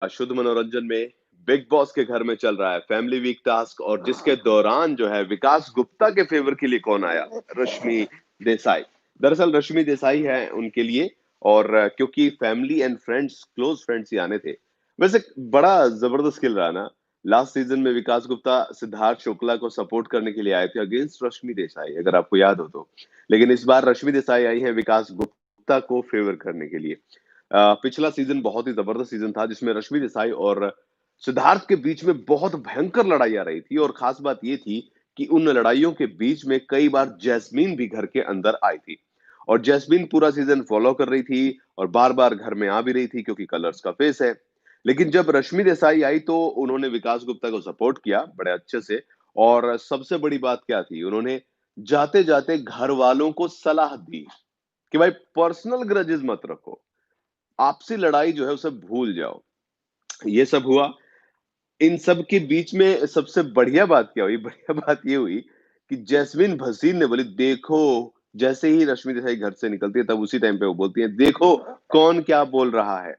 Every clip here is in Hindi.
शुद्ध मनोरंजन में बिग बॉस के घर में चल रहा है फैमिली वीक टास्क और जिसके दौरान जो है विकास गुप्ता के फेवर के लिए कौन आया? रश्मि देसाई। दरअसल रश्मि देसाई है उनके लिए और क्योंकि family and friends close friends ही आने थे। वैसे बड़ा जबरदस्त खेल रहा ना। लास्ट सीजन में विकास गुप्ता सिद्धार्थ शुक्ला को सपोर्ट करने के लिए आए थे अगेंस्ट रश्मि देसाई, अगर आपको याद हो तो। लेकिन इस बार रश्मि देसाई आई है विकास गुप्ता को फेवर करने के लिए। पिछला सीजन बहुत ही जबरदस्त सीजन था जिसमें रश्मि देसाई और सिद्धार्थ के बीच में बहुत भयंकर लड़ाई आ रही थी और खास बात ये थी कि उन लड़ाइयों के बीच में कई बार जैस्मीन भी घर के अंदर आई थी और जैस्मीन पूरा सीजन फॉलो कर रही थी और बार-बार घर में आ भी रही थी क्योंकि कलर्स का फेस है। लेकिन जब रश्मि देसाई आई तो उन्होंने विकास गुप्ता को सपोर्ट किया बड़े अच्छे से और सबसे बड़ी बात क्या थी उन्होंने जाते-जाते घर वालों को सलाह दी कि भाई पर्सनल ग्रजेस मत रखो। आपसी लड़ाई जो है उसे भूल जाओ। ये सब हुआ। इन सब के बीच में सबसे बढ़िया बात क्या हुई? बढ़िया बात ये हुई कि जैस्मीन भसीन ने बोली, "देखो।" जैसे ही रश्मि देसाई घर से निकलती है तब उसी टाइम पे वो बोलती है, "देखो कौन क्या बोल रहा है।"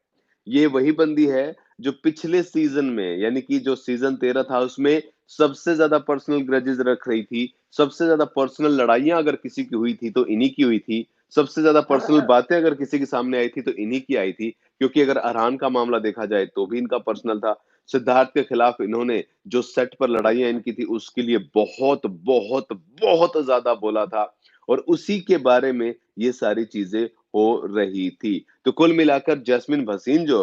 ये वही बंदी है जो पिछले सीज़न में यानी कि जो सीज़न 13 था उसमें सबसे ज़्यादा पर्सनल ग्रजेस रख रही थी। सबसे ज़्यादा पर्सनल लड़ाइयाँ अगर किसी की हुई थी तो इन्हीं की हुई थी। सबसे ज़्यादा पर्सनल बातें अगर किसी के सामने आई थी तो इन्हीं की आई थी। क्योंकि अगर अरहान का मामला देखा जाए तो भी इनका पर्सनल था। सिद्धार्थ के खिलाफ इन्होंने जो सेट पर लड़ाइयाँ इनकी थी उसके लिए बहुत, बहुत, बहुत ज़्यादा बोला था और उसी के बारे में ये सारी चीज़ें हो रही थी। तो कुल मिलाकर जैस्मिन भसीन जो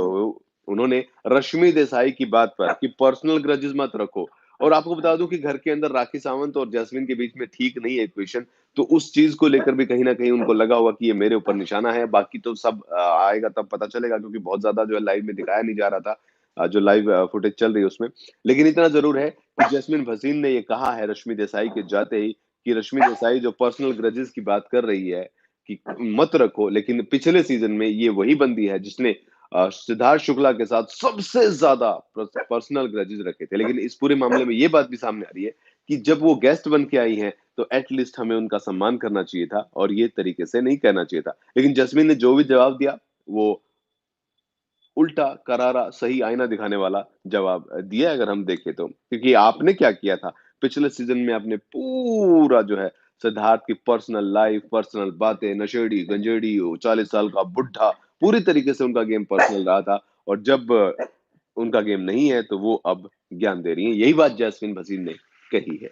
उन्होंने रश्मि देसाई की बात पर कि पर्सनल ग्रजेस मत रखो और आपको बता दूं कि घर के अंदर राखी सावंत और जैस्मिन के बीच में ठीक नहीं है इक्वेशन। तो उस चीज को लेकर भी कहीं ना कहीं उनको लगा होगा कि ये मेरे ऊपर निशाना है। बाकी तो सब आएगा तब पता चलेगा क्योंकि बहुत ज्यादा जो है लाइव में दिखाया नहीं जा रहा था। जो लाइव फुटेज चल रही है उसमें। लेकिन इतना जरूर है कि जैस्मिन भसीन ने ये कहा है रश्मि देसाई के जाते ही कि रश्मि देसाई जो पर्सनल ग्रजेस की बात कर रही है कि मत रखो, लेकिन पिछले सीजन में ये वही बंदी है जिसने सिद्धार्थ शुक्ला के साथ सबसे ज्यादा पर्सनल ग्रजेस रखे थे। लेकिन इस पूरे मामले में ये बात भी सामने आ रही है कि जब वो गेस्ट बन के आई हैं तो एटलीस्ट हमें उनका सम्मान करना चाहिए था और ये तरीके से नहीं कहना चाहिए था। लेकिन जस्मीन ने जो भी जवाब दिया वो उल्टा करारा सही आईना दिखाने वाला जवाब दिया अगर हम देखें तो। क्योंकि आपने क्या किया था पिछले सीजन में आपने पूरा जो है सिद्धार्थ की पर्सनल लाइफ, पर्सनल बातें, नशेड़ी, गंजेड़ी, वो 40 साल का बुड्ढा, पूरी तरीके से उनका गेम पर्सनल रहा था और जब उनका गेम नहीं है तो वो अब ज्ञान दे रही हैं। यही बात जैस्मिन भसीन ने कही है।